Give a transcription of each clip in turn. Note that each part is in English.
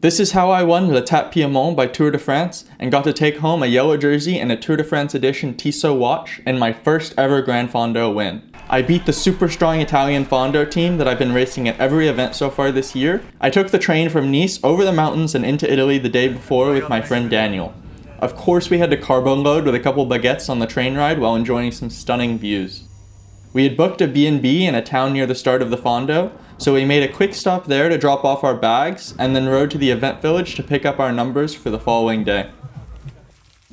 This is how I won L'Étape Piemonte by Tour de France and got to take home a yellow jersey and a Tour de France edition Tissot watch in my first ever Gran Fondo win. I beat the super strong Italian Fondo team that I've been racing at every event so far this year. I took the train from Nice over the mountains and into Italy the day before with my friend Daniel. Of course we had to carbo load with a couple baguettes on the train ride while enjoying some stunning views. We had booked a B&B in a town near the start of the Fondo, so we made a quick stop there to drop off our bags and then rode to the event village to pick up our numbers for the following day.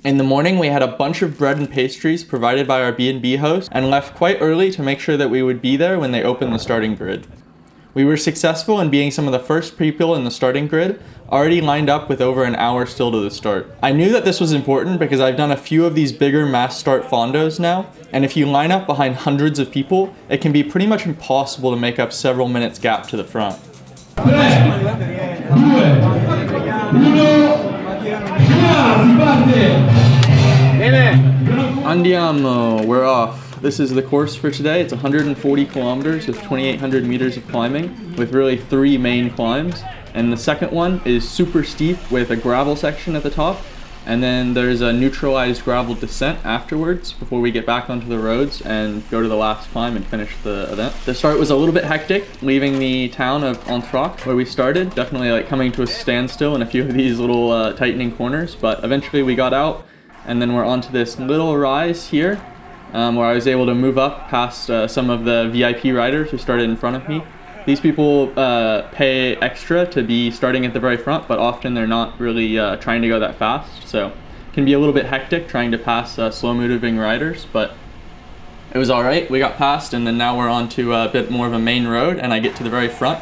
In the morning, we had a bunch of bread and pastries provided by our B&B host and left quite early to make sure that we would be there when they opened the starting grid. We were successful in being some of the first people in the starting grid, already lined up with over an hour still to the start. I knew that this was important because I've done a few of these bigger mass start fondos now, and if you line up behind hundreds of people, it can be pretty much impossible to make up several minutes gap to the front. Andiamo, we're off. This is the course for today. It's 140 kilometers with 2,800 meters of climbing with really 3 main climbs. And the second one is super steep with a gravel section at the top. And then there's a neutralized gravel descent afterwards before we get back onto the roads and go to the last climb and finish the event. The start was a little bit hectic, leaving the town of Entrac where we started. Definitely like coming to a standstill in a few of these little tightening corners, but eventually we got out and then we're onto this little rise here where I was able to move up past some of the VIP riders who started in front of me. These people pay extra to be starting at the very front, but often they're not really trying to go that fast, so it can be a little bit hectic trying to pass slow-moving riders, but it was alright. We got past, and then now we're on to a bit more of a main road, and I get to the very front,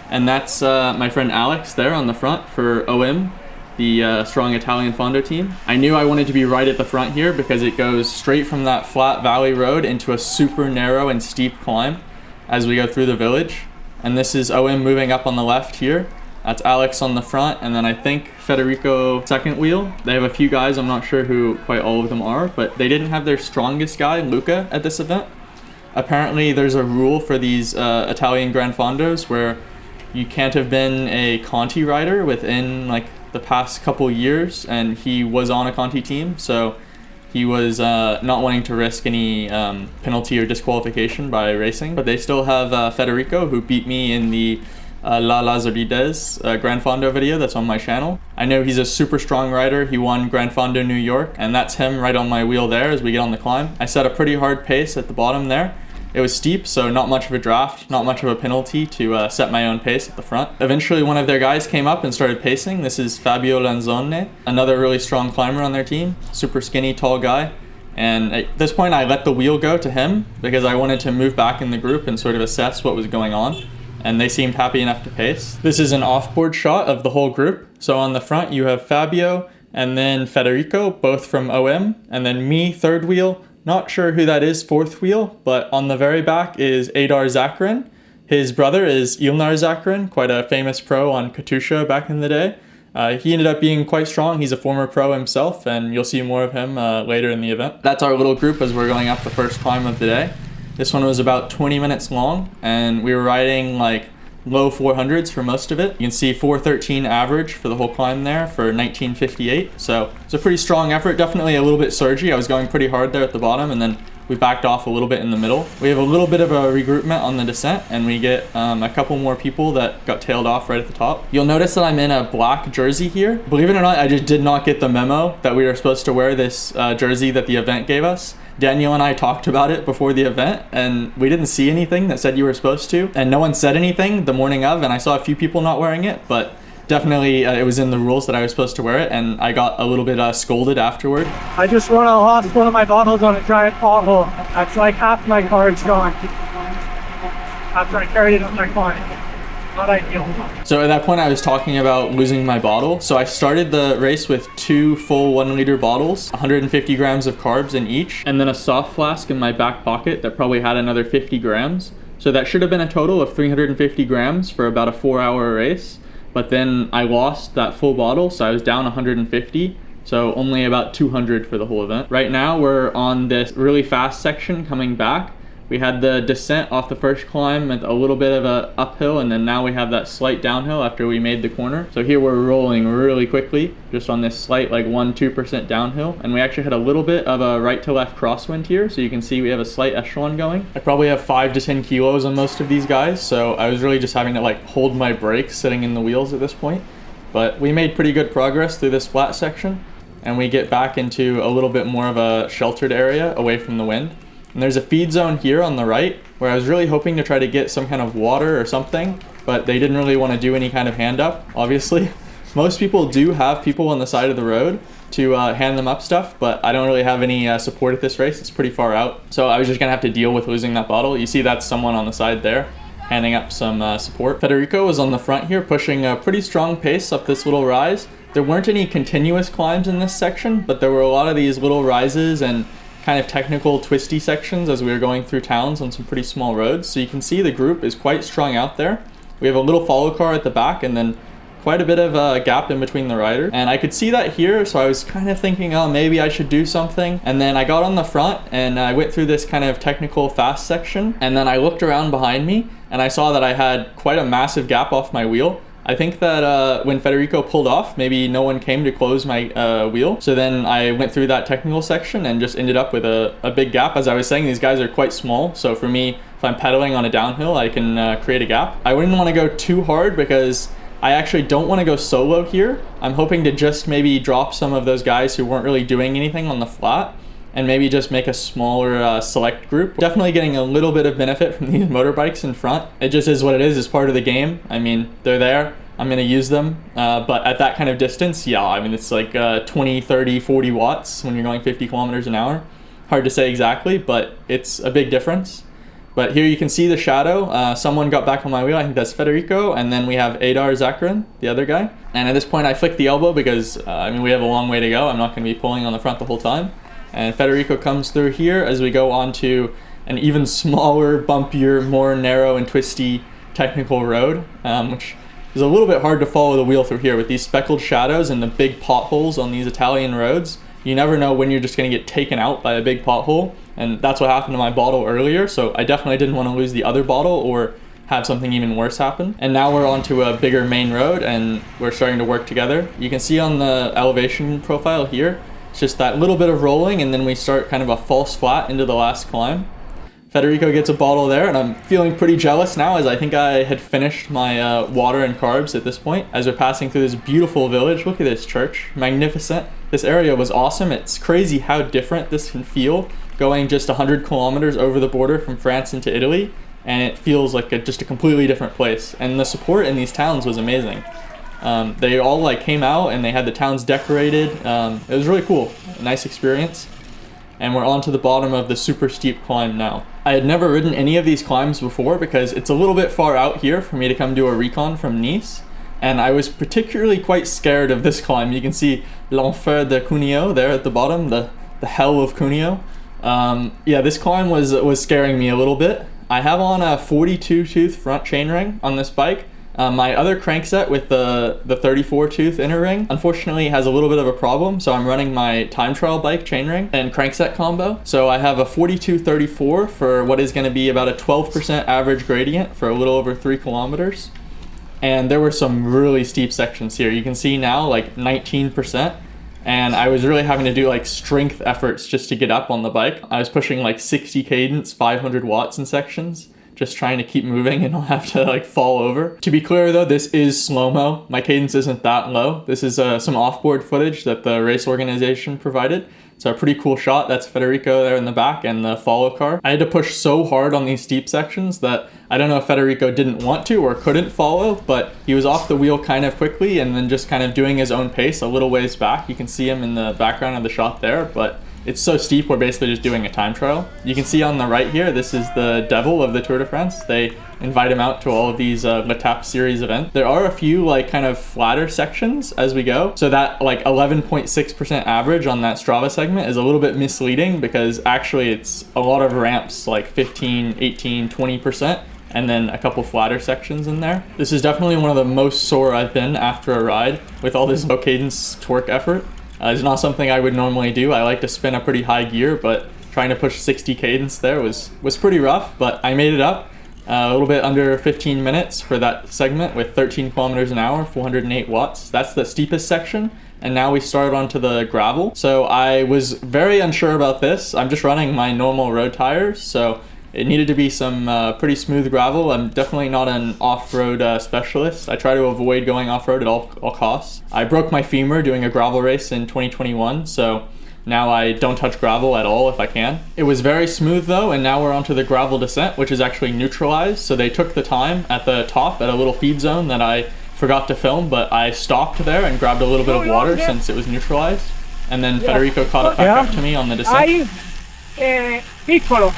and that's my friend Alex there on the front for OM, the strong Italian Fondo team. I knew I wanted to be right at the front here because it goes straight from that flat valley road into a super narrow and steep climb as we go through the village. And this is OM moving up on the left here. That's Alex on the front, and then I think Federico second wheel. They have a few guys, I'm not sure who quite all of them are, but they didn't have their strongest guy, Luca, at this event. Apparently there's a rule for these Italian Gran Fondos where you can't have been a Conti rider within like the past couple years, and he was on a Conti team, so he was not wanting to risk any penalty or disqualification by racing. But they still have Federico, who beat me in the La Lazarides Gran Fondo video that's on my channel. I know he's a super strong rider. He won Gran Fondo New York, and that's him right on my wheel there as we get on the climb. I set a pretty hard pace at the bottom there. It was steep, so not much of a draft, not much of a penalty to set my own pace at the front. Eventually, one of their guys came up and started pacing. This is Fabio Lanzone, another really strong climber on their team, super skinny, tall guy. And at this point, I let the wheel go to him because I wanted to move back in the group and sort of assess what was going on. And they seemed happy enough to pace. This is an off-board shot of the whole group. So on the front, you have Fabio and then Federico, both from OM, and then me, third wheel. Not sure who that is, fourth wheel, but on the very back is Adar Zakrin. His brother is Ilnar Zakrin, quite a famous pro on Katusha back in the day. He ended up being quite strong. He's a former pro himself, and you'll see more of him later in the event. That's our little group as we're going up the first climb of the day. This one was about 20 minutes long, and we were riding like low 400s for most of it. You can see 413 average for the whole climb there for 1958. So it's a pretty strong effort, definitely a little bit surgy. I was going pretty hard there at the bottom, and then we backed off a little bit in the middle. We have a little bit of a regroupment on the descent, and we get a couple more people that got tailed off right at the top. You'll notice that I'm in a black jersey here. Believe it or not, I just did not get the memo that we were supposed to wear this jersey that the event gave us. Daniel and I talked about it before the event, and we didn't see anything that said you were supposed to, and no one said anything the morning of, and I saw a few people not wearing it, but definitely it was in the rules that I was supposed to wear it, and I got a little bit scolded afterward. I just lost one of my bottles on a giant pothole. That's like half my car's gone after I carried it on my client. Not ideal. So at that point I was talking about losing my bottle. So I started the race with 2 full 1 liter bottles, 150 grams of carbs in each, and then a soft flask in my back pocket that probably had another 50 grams. So that should have been a total of 350 grams for about a 4-hour race. But then I lost that full bottle, so I was down 150. So only about 200 for the whole event. Right now we're on this really fast section coming back. We had the descent off the first climb at a little bit of a uphill, and then now we have that slight downhill after we made the corner. So here we're rolling really quickly, just on this slight like 1-2% downhill. And we actually had a little bit of a right to left crosswind here. So you can see we have a slight echelon going. I probably have 5 to 10 kilos on most of these guys. So I was really just having to like hold my brakes sitting in the wheels at this point. But we made pretty good progress through this flat section. And we get back into a little bit more of a sheltered area away from the wind. And there's a feed zone here on the right where I was really hoping to try to get some kind of water or something, but they didn't really want to do any kind of hand up, obviously. Most people do have people on the side of the road to hand them up stuff, but I don't really have any support at this race. It's pretty far out. So I was just gonna have to deal with losing that bottle. You see that's someone on the side there handing up some support. Federico was on the front here pushing a pretty strong pace up this little rise. There weren't any continuous climbs in this section, but there were a lot of these little rises and kind of technical twisty sections as we were going through towns on some pretty small roads. So you can see the group is quite strong out there. We have a little follow car at the back and then quite a bit of a gap in between the riders. And I could see that here, so I was kind of thinking, oh, maybe I should do something. And then I got on the front and I went through this kind of technical fast section. And then I looked around behind me and I saw that I had quite a massive gap off my wheel. I think that when Federico pulled off, maybe no one came to close my wheel. So then I went through that technical section and just ended up with a big gap. As I was saying, these guys are quite small. So for me, if I'm pedaling on a downhill, I can create a gap. I wouldn't want to go too hard because I actually don't want to go solo here. I'm hoping to just maybe drop some of those guys who weren't really doing anything on the flat and maybe just make a smaller select group. Definitely getting a little bit of benefit from these motorbikes in front. It just is what it is. It's part of the game. I mean, they're there. I'm gonna use them, but at that kind of distance, yeah, I mean, it's like 20, 30, 40 watts when you're going 50 kilometers an hour. Hard to say exactly, but it's a big difference. But here you can see the shadow. Someone got back on my wheel. I think that's Federico. And then we have Adar Zakarin, the other guy. And at this point, I flicked the elbow because, I mean, we have a long way to go. I'm not going to be pulling on the front the whole time. And Federico comes through here as we go on to an even smaller, bumpier, more narrow and twisty technical road, which is a little bit hard to follow the wheel through here with these speckled shadows and the big potholes on these Italian roads. You never know when you're just going to get taken out by a big pothole, and that's what happened to my bottle earlier, so I definitely didn't want to lose the other bottle or have something even worse happen. And now we're onto a bigger main road and we're starting to work together. You can see on the elevation profile here, it's just that little bit of rolling and then we start kind of a false flat into the last climb. Federico gets a bottle there, and I'm feeling pretty jealous now as I think I had finished my water and carbs at this point. As we're passing through this beautiful village, look at this church, magnificent. This area was awesome. It's crazy how different this can feel going just 100 kilometers over the border from France into Italy, and it feels like just a completely different place. And the support in these towns was amazing. They all like came out and they had the towns decorated. It was really cool, a nice experience. And we're on to the bottom of the super steep climb now. I had never ridden any of these climbs before because it's a little bit far out here for me to come do a recon from Nice. And I was particularly quite scared of this climb. You can see l'enfer de Cuneo there at the bottom, the hell of Cuneo. Yeah, this climb was scaring me a little bit. I have on a 42 tooth front chainring on this bike. My other crankset with the 34 tooth inner ring unfortunately has a little bit of a problem, so I'm running my time trial bike chainring and crankset combo. So I have a 42-34 for what is going to be about a 12% average gradient for a little over 3 kilometers. And there were some really steep sections here. You can see now like 19%. And I was really having to do like strength efforts just to get up on the bike. I was pushing like 60 cadence, 500 watts in sections, just trying to keep moving and not have to like fall over. To be clear though, this is slow-mo. My cadence isn't that low. This is some off-board footage that the race organization provided. So a pretty cool shot. That's Federico there in the back and the follow car. I had to push so hard on these steep sections that I don't know if Federico didn't want to or couldn't follow, but he was off the wheel kind of quickly and then just kind of doing his own pace a little ways back. You can see him in the background of the shot there, but it's so steep, we're basically just doing a time trial. You can see on the right here, this is the devil of the Tour de France. They invite him out to all of these L'Étape series events. There are a few like kind of flatter sections as we go. So that like 11.6% average on that Strava segment is a little bit misleading because actually it's a lot of ramps, like 15, 18, 20%. And then a couple flatter sections in there. This is definitely one of the most sore I've been after a ride with all this low cadence torque effort. It's not something I would normally do. I like to spin a pretty high gear, but trying to push 60 cadence there was pretty rough, but I made it up. A little bit under 15 minutes for that segment with 13 kilometers an hour, 408 watts. That's the steepest section. And now we started onto the gravel. So I was very unsure about this. I'm just running my normal road tires, so it needed to be some pretty smooth gravel. I'm definitely not an off-road specialist. I try to avoid going off-road at all costs. I broke my femur doing a gravel race in 2021, so now I don't touch gravel at all if I can. It was very smooth though, and now we're onto the gravel descent, which is actually neutralized. So they took the time at the top at a little feed zone that I forgot to film, but I stopped there and grabbed a little bit of water since it was neutralized. And then Federico caught it back up to me on the descent. Piccolo.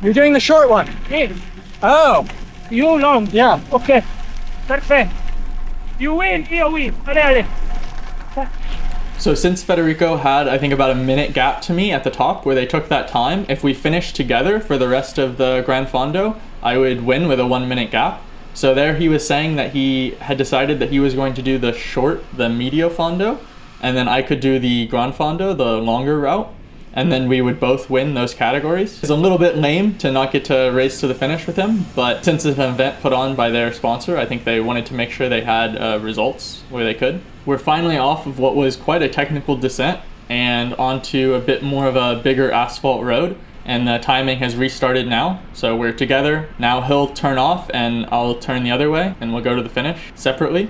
You're doing the short one? Yes. Oh. You long? Yeah. Okay. Perfect. You win, io win. Allez. So since Federico had, I think, about a minute gap to me at the top where they took that time, if we finished together for the rest of the Gran Fondo, I would win with a 1 minute gap. So there he was saying that he had decided that he was going to do the short, the Medio Fondo, and then I could do the Gran Fondo, the longer route, and then we would both win those categories. It's a little bit lame to not get to race to the finish with him, but since it's an event put on by their sponsor, I think they wanted to make sure they had results where they could. We're finally off of what was quite a technical descent and onto a bit more of a bigger asphalt road, and the timing has restarted now. So we're together. Now he'll turn off and I'll turn the other way and we'll go to the finish separately.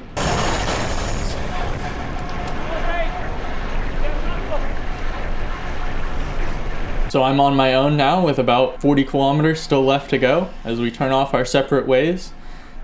So I'm on my own now with about 40 kilometers still left to go as we turn off our separate ways.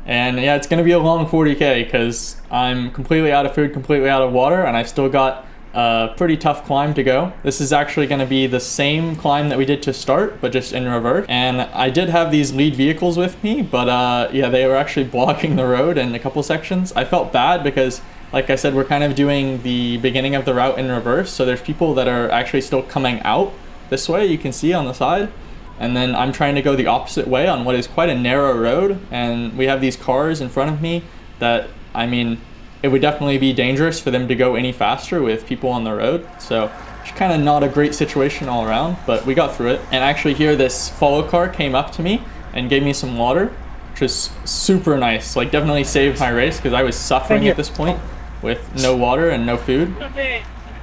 And yeah, it's gonna be a long 40K because I'm completely out of food, completely out of water, and I've still got a pretty tough climb to go. This is actually gonna be the same climb that we did to start, but just in reverse. And I did have these lead vehicles with me, but yeah, they were actually blocking the road in a couple sections. I felt bad because, like I said, we're kind of doing the beginning of the route in reverse, so there's people that are actually still coming out this way, you can see on the side. And then I'm trying to go the opposite way on what is quite a narrow road, and we have these cars in front of me that, I mean, it would definitely be dangerous for them to go any faster with people on the road. So it's kind of not a great situation all around, but we got through it. And actually here, this follow car came up to me and gave me some water, which is super nice. Like, definitely saved my race because I was suffering at this point with no water and no food.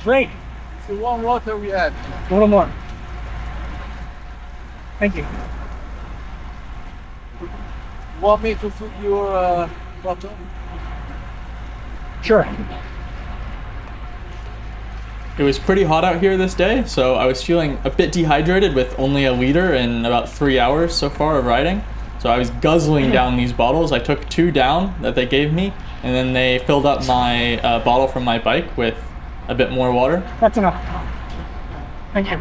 Great. It's the warm water we had. A little more. Thank you. Want me to fill your bottle? Sure. It was pretty hot out here this day, so I was feeling a bit dehydrated with only a liter in about 3 hours so far of riding. So I was guzzling down these bottles. I took 2 down that they gave me, and then they filled up my bottle from my bike with a bit more water. That's enough. Thank you.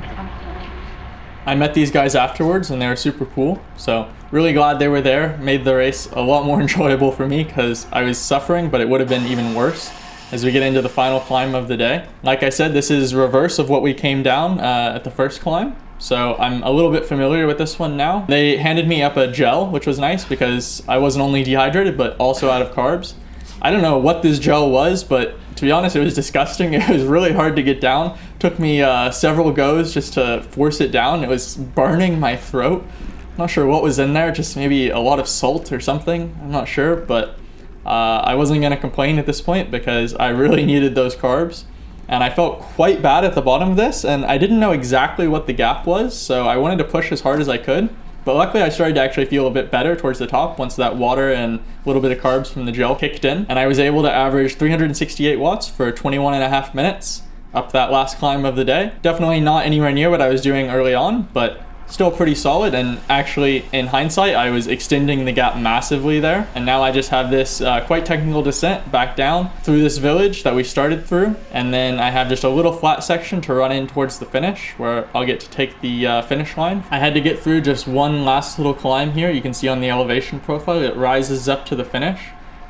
I met these guys afterwards and they were super cool, so really glad they were there. Made the race a lot more enjoyable for me because I was suffering, but it would have been even worse as we get into the final climb of the day. Like I said, this is reverse of what we came down at the first climb, so I'm a little bit familiar with this one now. They handed me up a gel, which was nice because I wasn't only dehydrated but also out of carbs. I don't know what this gel was, but to be honest, it was disgusting. It was really hard to get down. Took me several goes just to force it down. It was burning my throat. I'm not sure what was in there, just maybe a lot of salt or something. I'm not sure, but I wasn't gonna complain at this point because I really needed those carbs. And I felt quite bad at the bottom of this, and I didn't know exactly what the gap was, so I wanted to push as hard as I could. But luckily I started to actually feel a bit better towards the top once that water and a little bit of carbs from the gel kicked in. And I was able to average 368 watts for 21.5 minutes up that last climb of the day. Definitely not anywhere near what I was doing early on, but still pretty solid. And actually, in hindsight, I was extending the gap massively there. And now I just have this quite technical descent back down through this village that we started through. And then I have just a little flat section to run in towards the finish where I'll get to take the finish line. I had to get through just one last little climb here. You can see on the elevation profile, it rises up to the finish.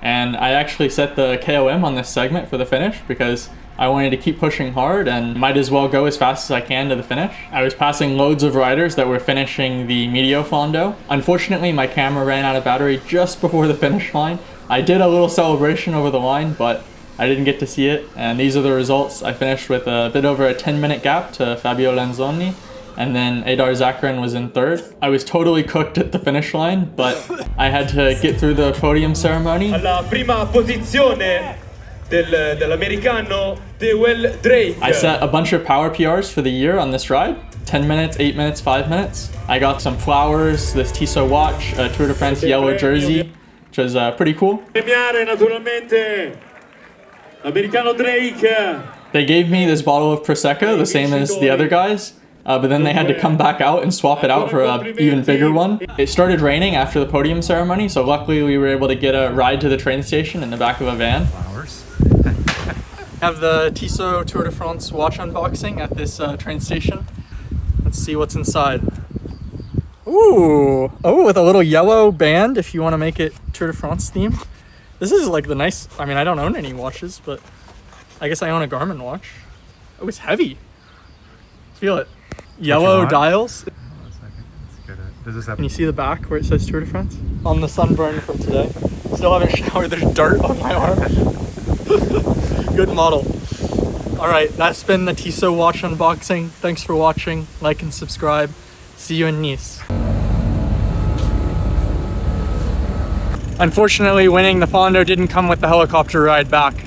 And I actually set the KOM on this segment for the finish because I wanted to keep pushing hard and might as well go as fast as I can to the finish. I was passing loads of riders that were finishing the Medio Fondo. Unfortunately, my camera ran out of battery just before the finish line. I did a little celebration over the line, but I didn't get to see it. And these are the results. I finished with a bit over a 10-minute gap to Fabio Lanzoni and then Adar Zakrin was in third. I was totally cooked at the finish line, but I had to get through the podium ceremony. Alla prima posizione dell'americano Dewell Drake. I set a bunch of power PRs for the year on this ride. 10 minutes, 8 minutes, 5 minutes. I got some flowers, this Tissot watch, a Tour de France yellow jersey, which was pretty cool. Premiare naturalmente l'americano Drake. They gave me this bottle of Prosecco, the same as the other guys, but then they had to come back out and swap it out for an even bigger one. It started raining after the podium ceremony, so luckily we were able to get a ride to the train station in the back of a van. Have the Tissot Tour de France watch unboxing at this train station. Let's see what's inside. Ooh, oh, with a little yellow band if you want to make it Tour de France theme. This is like the nice, I mean, I don't own any watches, but I guess I own a Garmin watch. Oh, it's heavy. Feel it. Yellow dials. Does this have? Can you see the back where it says Tour de France? On the sunburn from today. Still haven't showered, there's dirt on my arm. Good model. All right, that's been the Tissot watch unboxing. Thanks for watching. Like and subscribe. See you in Nice. Unfortunately, winning the Fondo didn't come with the helicopter ride back.